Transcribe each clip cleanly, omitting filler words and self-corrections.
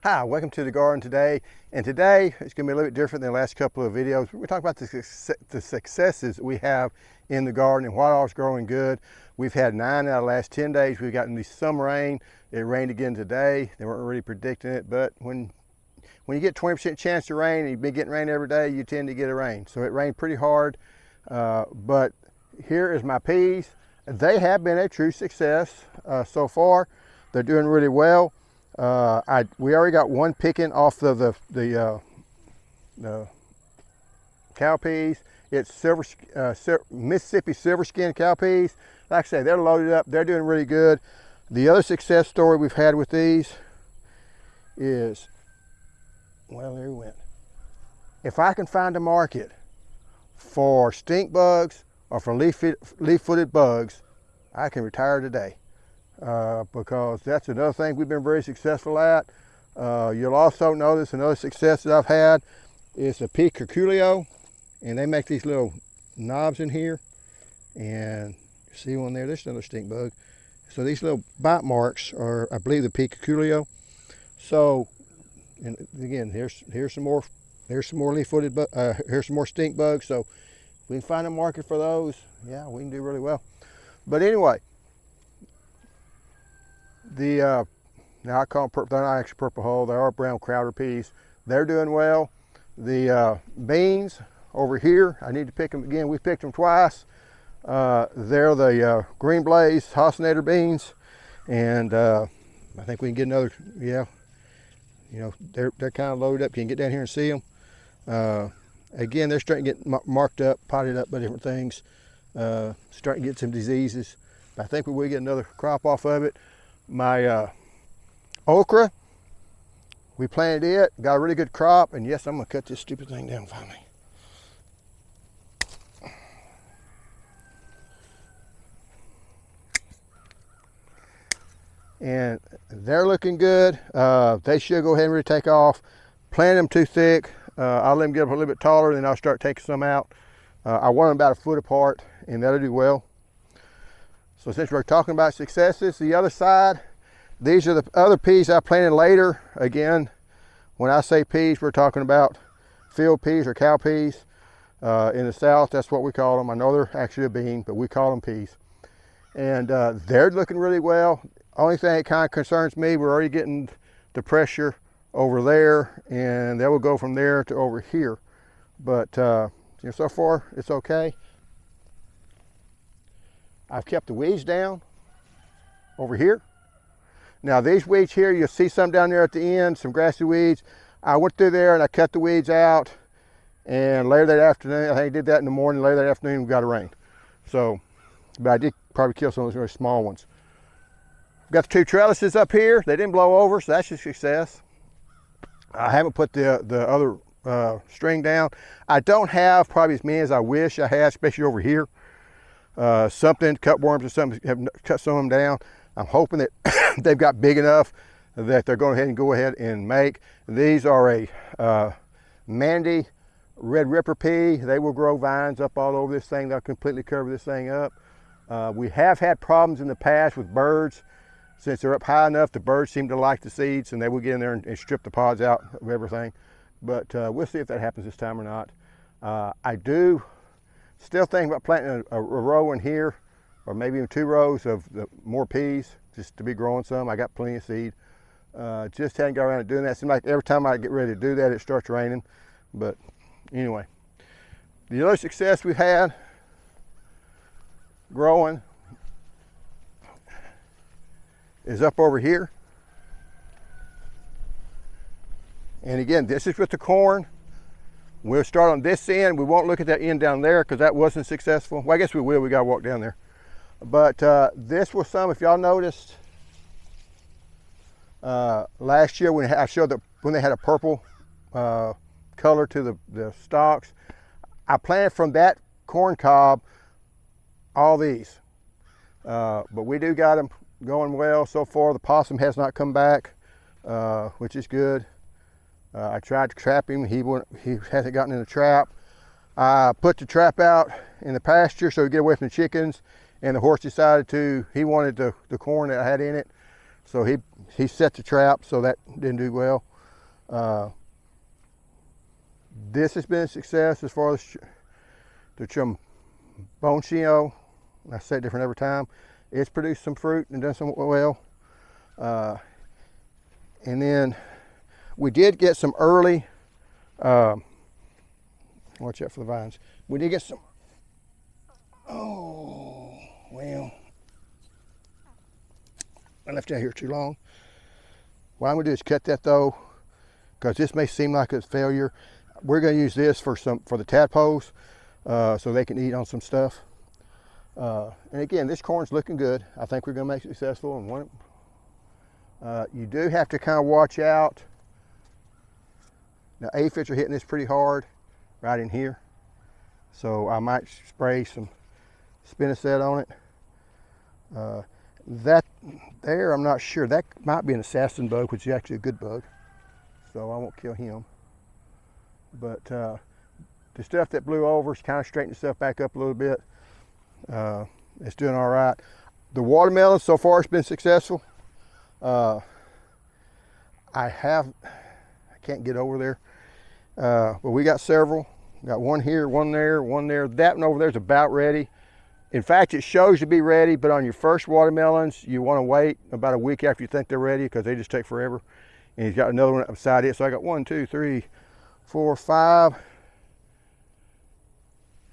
Hi, welcome to the garden today. And today it's going to be a little bit different than the last couple of videos. We're talking about the successes we have in the garden and what all's growing good. We've had 9 out of the last 10 days. We've gotten some rain. It rained again today. They weren't really predicting it, but when you get 20% chance of rain and you've been getting rain every day, you tend to get a rain. So it rained pretty hard, but here is my peas. They have been a true success so far. They're doing really well. We already got one picking off of the cow peas. It's Mississippi silver skin cow peas. Like I say, they're loaded up. They're doing really good. The other success story we've had with these is, well, there we went. If I can find a market for stink bugs or for leaf-footed bugs, I can retire today. Because that's another thing we've been very successful at. You'll also notice another success that I've had is a pea curculio, and they make these little knobs in here, and you see one there. There's another stink bug. So these little bite marks are, I believe, the pea curculio. So, and again, here's some more leaf-footed, here's some more stink bugs. So if we can find a market for those, yeah, we can do really well. But anyway. Now I call them they're not actually purple hull, they are brown crowder peas. They're doing well. The beans over here, I need to pick them again. We picked them twice. They're the green blaze Hausnader beans, and I think we can get another. Yeah, you know, they're kind of loaded up. You can get down here and see them. Again, they're starting to get marked up, potted up by different things. Starting to get some diseases. But I think we will get another crop off of it. My okra, we planted it, got a really good crop, and yes, I'm gonna cut this stupid thing down finally. And they're looking good. They should go ahead and really take off. Plant them too thick. I'll let them get up a little bit taller, then I'll start taking some out. I want them about a foot apart, and that'll do well. So since we're talking about successes, the other side, these are the other peas I planted later. Again, when I say peas, we're talking about field peas or cow peas. In the South, that's what we call them. I know they're actually a bean, but we call them peas. And they're looking really well. Only thing that kind of concerns me, we're already getting the pressure over there, and they will go from there to over here. But you know, so far, it's okay. I've kept the weeds down over here. Now these weeds here, you'll see some down there at the end, some grassy weeds. I went through there and I cut the weeds out, and later that afternoon, I think I did that in the morning, later that afternoon we got a rain. So, but I did probably kill some of those very small ones. Got the 2 trellises up here. They didn't blow over, so that's a success. I haven't put the other string down. I don't have probably as many as I wish I had, especially over here. Something, cutworms or something, have cut some of them down. I'm hoping that they've got big enough that they're going to go ahead and make. These are a Mandy Red Ripper pea. They will grow vines up all over this thing. They'll completely cover this thing up. We have had problems in the past with birds. Since they're up high enough, the birds seem to like the seeds, and they will get in there and strip the pods out of everything. But we'll see if that happens this time or not. I do still thinking about planting a row in here, or maybe even 2 rows of more peas, just to be growing some. I got plenty of seed. Just hadn't got around to doing that. Seems like every time I get ready to do that, it starts raining. But anyway, the other success we've had growing is up over here. And again, this is with the corn. We'll start on this end. We won't look at that end down there because that wasn't successful. Well, I guess we will. We got to walk down there. But this was some, if y'all noticed, last year when I showed that when they had a purple color to the stalks, I planted from that corn cob all these. But we do got them going well so far. The possum has not come back, which is good. I tried to trap him. He hasn't gotten in the trap. I put the trap out in the pasture so we get away from the chickens, and the horse decided he wanted the corn that I had in it. So he set the trap, so that didn't do well. This has been a success as far as the Chambonchio. I say it different every time. It's produced some fruit and done some well. And then we did get some early, watch out for the vines. We did get some, oh, well, I left it out here too long. What I'm gonna do is cut that though, because this may seem like a failure. We're gonna use this for the tadpoles, so they can eat on some stuff. And again, this corn's looking good. I think we're gonna make it successful. And you do have to kind of watch out. Now aphids are hitting this pretty hard right in here. So I might spray some spinosad on it. That there, I'm not sure. That might be an assassin bug, which is actually a good bug. So I won't kill him. But the stuff that blew over is kind of straightening itself back up a little bit. It's doing all right. The watermelon so far has been successful. I can't get over there. But we got several. Got one here, one there, one there. That one over there is about ready. In fact, it shows to be ready, but on your first watermelons, you want to wait about a week after you think they're ready because they just take forever. And he's got another one beside it. So I got 1, 2, 3, 4, 5,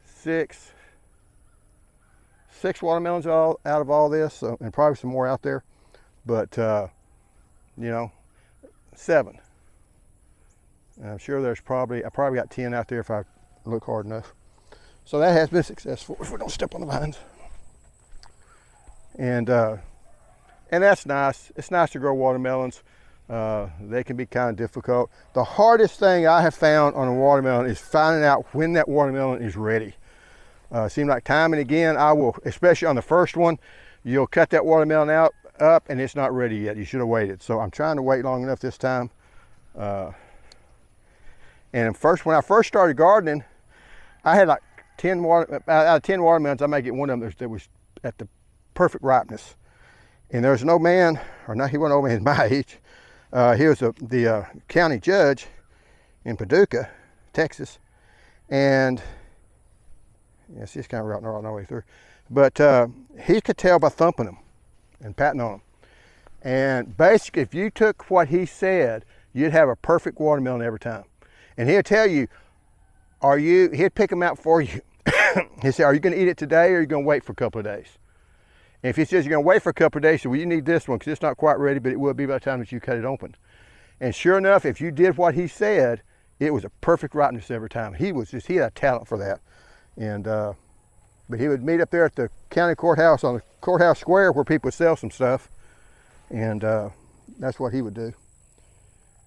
6 watermelons out of all this, so, and probably some more out there. But, you know, 7. And I'm sure there's I probably got 10 out there if I look hard enough. So that has been successful if we don't step on the vines. And that's nice. It's nice to grow watermelons. They can be kind of difficult. The hardest thing I have found on a watermelon is finding out when that watermelon is ready. Seems like time and again, I will, especially on the first one, you'll cut that watermelon up and it's not ready yet. You should have waited. So I'm trying to wait long enough this time. And when I first started gardening, I had like out of 10 watermelons, I might get one of them that was at the perfect ripeness. And there's no man, or not, he wasn't old man, my age. He was the county judge in Paducah, Texas. And yes, he's kind of routing all the way through. But he could tell by thumping them and patting on them. And basically, if you took what he said, you'd have a perfect watermelon every time. And he'll tell you, he'd pick them out for you. He'd say, are you going to eat it today or are you going to wait for a couple of days? And if he says you're going to wait for a couple of days, so well, you need this one because it's not quite ready, but it will be by the time that you cut it open. And sure enough, if you did what he said, it was a perfect ripeness every time. He had a talent for that. And but he would meet up there at the county courthouse on the courthouse square where people would sell some stuff, and that's what he would do.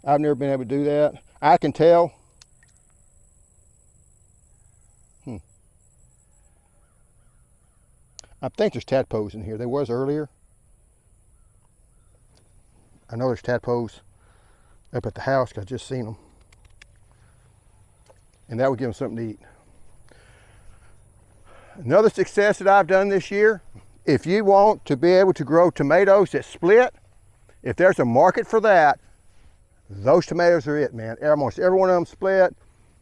I've never been able to do that. I can tell. I think there's tadpoles in here. There was earlier. I know there's tadpoles up at the house because I just seen them. And that would give them something to eat. Another success that I've done this year, if you want to be able to grow tomatoes that split, if there's a market for that, those tomatoes are it, man. Almost every one of them split.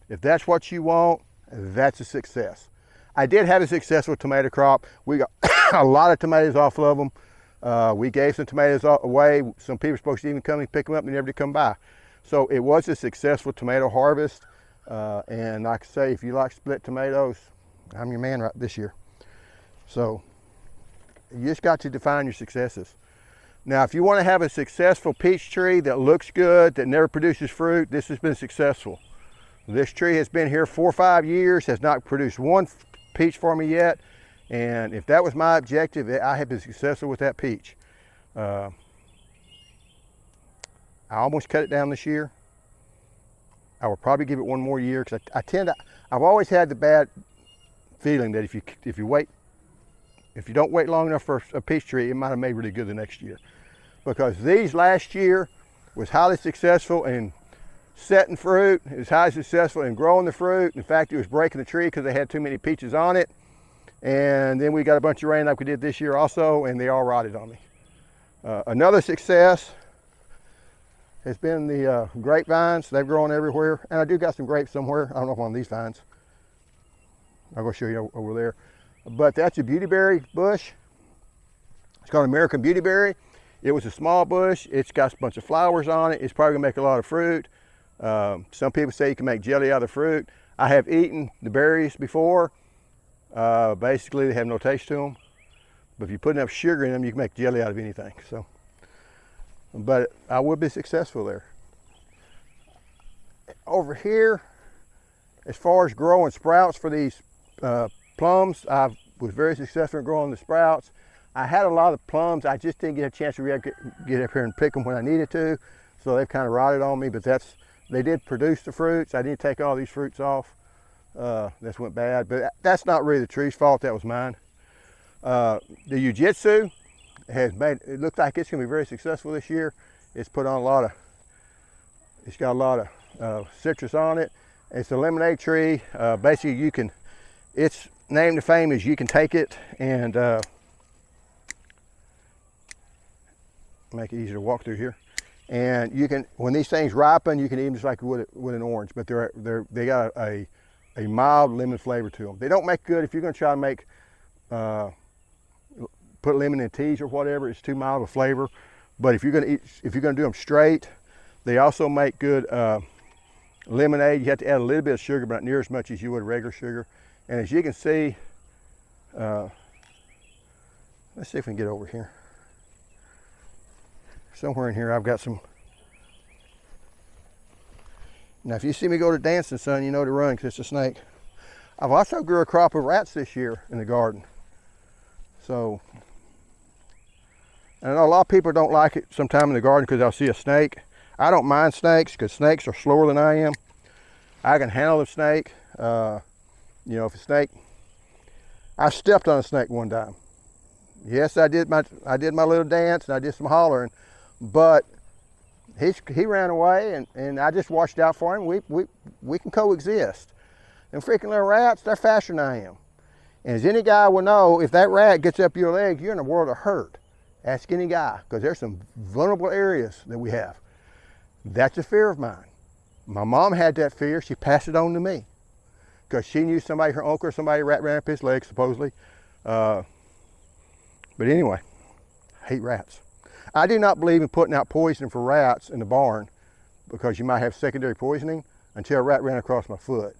If that's what you want, that's a success. I did have a successful tomato crop. We got a lot of tomatoes off of them. We gave some tomatoes away. Some people were supposed to even come and pick them up, and they never did come by. So it was a successful tomato harvest. And like I say, if you like split tomatoes, I'm your man right this year. So you just got to define your successes. Now, if you want to have a successful peach tree that looks good, that never produces fruit, this has been successful. This tree has been here 4 or 5 years, has not produced one peach for me yet. And if that was my objective, I have been successful with that peach. I almost cut it down this year. I will probably give it one more year because I've always had the bad feeling that if you don't wait long enough for a peach tree, it might have made really good the next year. Because these last year was highly successful in setting fruit. It was highly successful in growing the fruit. In fact, it was breaking the tree because they had too many peaches on it. And then we got a bunch of rain like we did this year also, and they all rotted on me. Another success has been the grapevines. They've grown everywhere. And I do got some grapes somewhere. I don't know if on these vines. I'll go show you over there. But that's a beautyberry bush. It's called American Beautyberry. It was a small bush. It's got a bunch of flowers on it. It's probably gonna make a lot of fruit. Some people say you can make jelly out of the fruit. I have eaten the berries before. Basically, they have no taste to them. But if you put enough sugar in them, you can make jelly out of anything. So, but I would be successful there. Over here, as far as growing sprouts for these plums, I was very successful in growing the sprouts. I had a lot of plums. I just didn't get a chance to really get up here and pick them when I needed to. So they've kind of rotted on me, but they did produce the fruits. I didn't take all these fruits off. This went bad, but that's not really the tree's fault. That was mine. The Jiu-Jitsu has made, it looks like it's gonna be very successful this year. It's put on it's got a lot of citrus on it. It's a lemonade tree. Basically its name to fame is you can take it and make it easier to walk through here. And you can, when these things ripen, you can eat them just like you would with an orange, but they got a mild lemon flavor to them. They don't make good if you're gonna try to make, put lemon in teas or whatever, it's too mild of a flavor. But if you're gonna do them straight, they also make good lemonade. You have to add a little bit of sugar, but not near as much as you would regular sugar. And as you can see, let's see if we can get over here. Somewhere in here I've got some. Now if you see me go to dancing, son, you know to run because it's a snake. I've also grew a crop of rats this year in the garden. So, and I know a lot of people don't like it sometime in the garden because they'll see a snake. I don't mind snakes because snakes are slower than I am. I can handle the snake. You know, if a snake, I stepped on a snake one time. Yes, I did my little dance and I did some hollering, but he ran away and I just watched out for him. We can coexist. And freaking little rats, they're faster than I am. And as any guy will know, if that rat gets up your leg, you're in a world of hurt. Ask any guy, because there's some vulnerable areas that we have. That's a fear of mine. My mom had that fear. She passed it on to me because she knew somebody, her uncle or somebody, rat ran up his leg, supposedly. But anyway, I hate rats. I do not believe in putting out poison for rats in the barn because you might have secondary poisoning until a rat ran across my foot.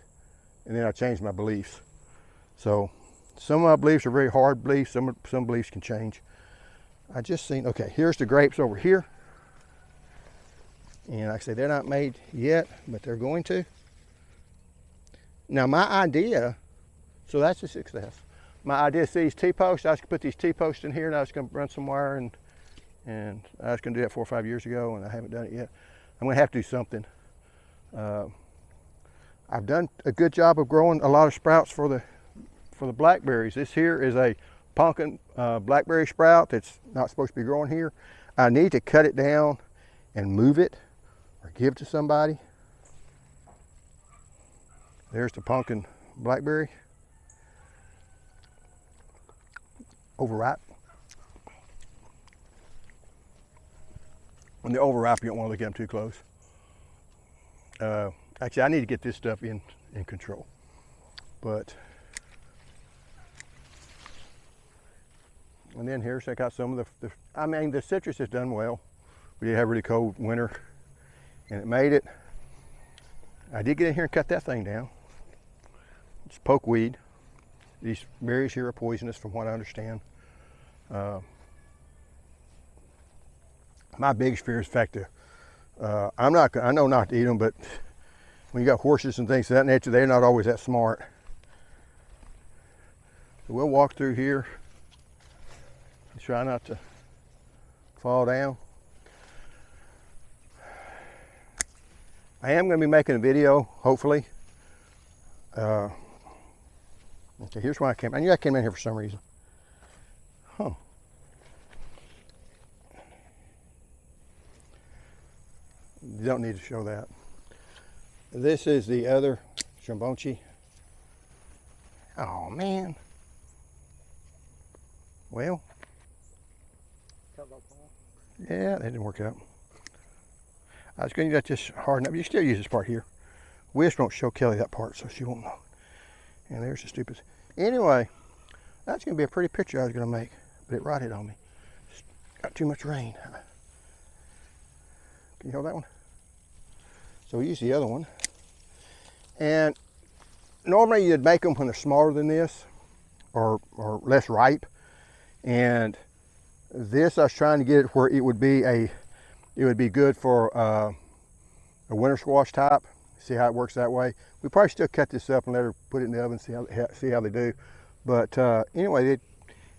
And then I changed my beliefs. So some of my beliefs are very hard beliefs. Some beliefs can change. I just seen, okay, here's the grapes over here. And like I say, they're not made yet, but they're going to. Now my idea, so that's a success. My idea is these T-posts, I was gonna put these T-posts in here and I was gonna run some wire and I was gonna do that 4 or 5 years ago and I haven't done it yet. I'm gonna have to do something. I've done a good job of growing a lot of sprouts for the blackberries. This here is a pumpkin blackberry sprout that's not supposed to be growing here. I need to cut it down and move it or give to somebody. There's the pumpkin blackberry. Overripe. When they're overripe, you don't want to look at them too close. Actually, I need to get this stuff in control. But, and then here's, I got some of the citrus has done well. We did have a really cold winter and it made it. I did get in here and cut that thing down. It's pokeweed. These berries here are poisonous from what I understand. My biggest fear is the fact that I know not to eat them, but when you got horses and things of that nature, they're not always that smart. So we'll walk through here and try not to fall down. I am going to be making a video, hopefully. Okay, here's why I came. I knew I came in here for some reason. Huh. You don't need to show that. This is the other Shambonchi. Oh man. Well. Yeah, that didn't work out. I was going to let this harden up. You still use this part here. We just won't show Kelly that part, so she won't know. And there's the stupid. Anyway, that's going to be a pretty picture I was going to make, but it rotted on me. Got too much rain. Can you hold that one? So we use the other one. And normally you'd make them when they're smaller than this or less ripe. And this I was trying to get it where it would be good for a winter squash type. See how it works that way. We probably still cut this up and let her put it in the oven, see how they do. But anyway,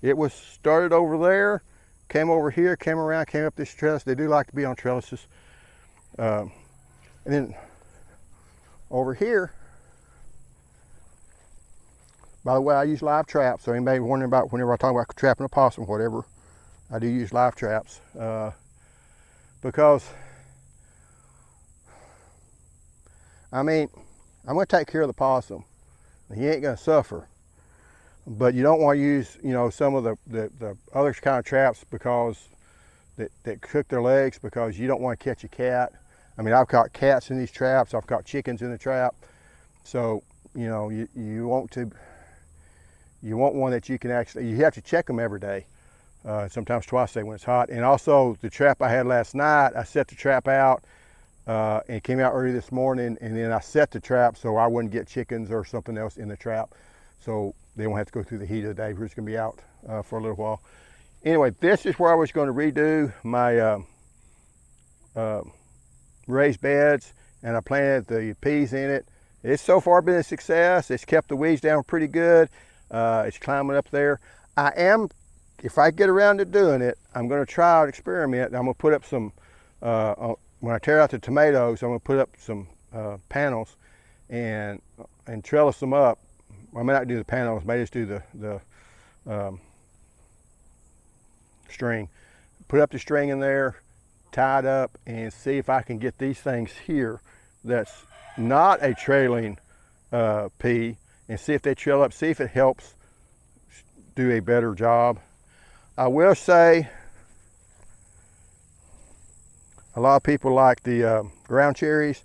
it was started over there, came over here, came around, came up this trellis. They do like to be on trellises. And then over here, by the way, I use live traps. So anybody wondering about whenever I talk about trapping a possum, whatever, I do use live traps because I mean, I'm going to take care of the possum. He ain't going to suffer. But you don't want to use, you know, some of the other kind of traps because that cook their legs, because you don't want to catch a cat. I mean, I've caught cats in these traps. I've caught chickens in the trap. So, you know, you want one that you can actually, you have to check them every day. Sometimes twice a day when it's hot. And also the trap I had last night, I set the trap out and came out early this morning, and then I set the trap so I wouldn't get chickens or something else in the trap. So they won't have to go through the heat of the day. We're just gonna be out for a little while. Anyway, this is where I was gonna redo my raised beds, and I planted the peas in it. It's so far been a success. It's kept the weeds down pretty good. It's climbing up there. If I get around to doing it, I'm gonna try an experiment. I'm gonna put up some, when I tear out the tomatoes, I'm gonna put up some panels and trellis them up. I may not do the panels, I may just do the string. Put up the string in there, tie it up, and see if I can get these things here that's not a trailing pea, and see if they trail up, see if it helps do a better job. I will say, a lot of people like the ground cherries.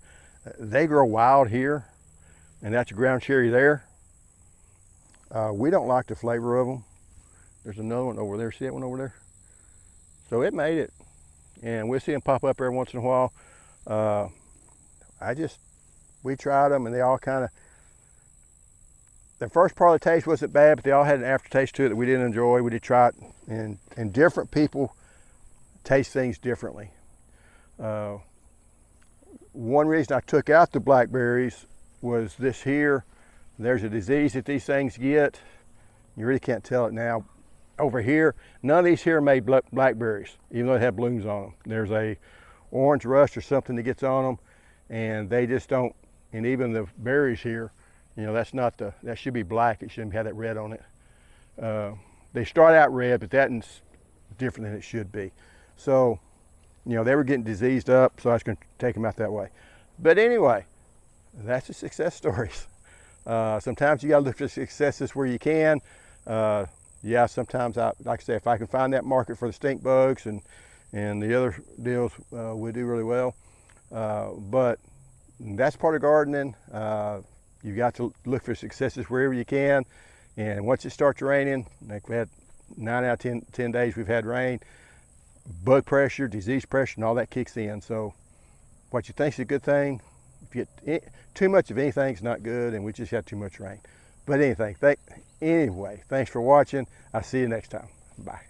They grow wild here, and that's a ground cherry there. We don't like the flavor of them. There's another one over there. See that one over there? So it made it, and we'll see them pop up every once in a while. We tried them, and they all kind of, the first part of the taste wasn't bad, but they all had an aftertaste to it that we didn't enjoy. We did try it, and different people taste things differently. One reason I took out the blackberries was this here. There's a disease that these things get. You really can't tell it now. Over here, none of these here made blackberries, even though they have blooms on them. There's a orange rust or something that gets on them, and they just don't. And even the berries here, you know, that should be black. It shouldn't have that red on it. They start out red, but that's different than it should be. So, you know, they were getting diseased up, so I was going to take them out that way. But anyway, that's the success stories. Sometimes you got to look for successes where you can. Yeah, sometimes like I say, if I can find that market for the stink bugs and the other deals, we do really well. But that's part of gardening. You got to look for successes wherever you can. And once it starts raining, like we had 9 out of 10 days we've had rain, bug pressure, disease pressure, and all that kicks in. So what you think is a good thing, if you get too much of anything is not good, and we just had too much rain. But anyway, thanks for watching. I'll see you next time. Bye.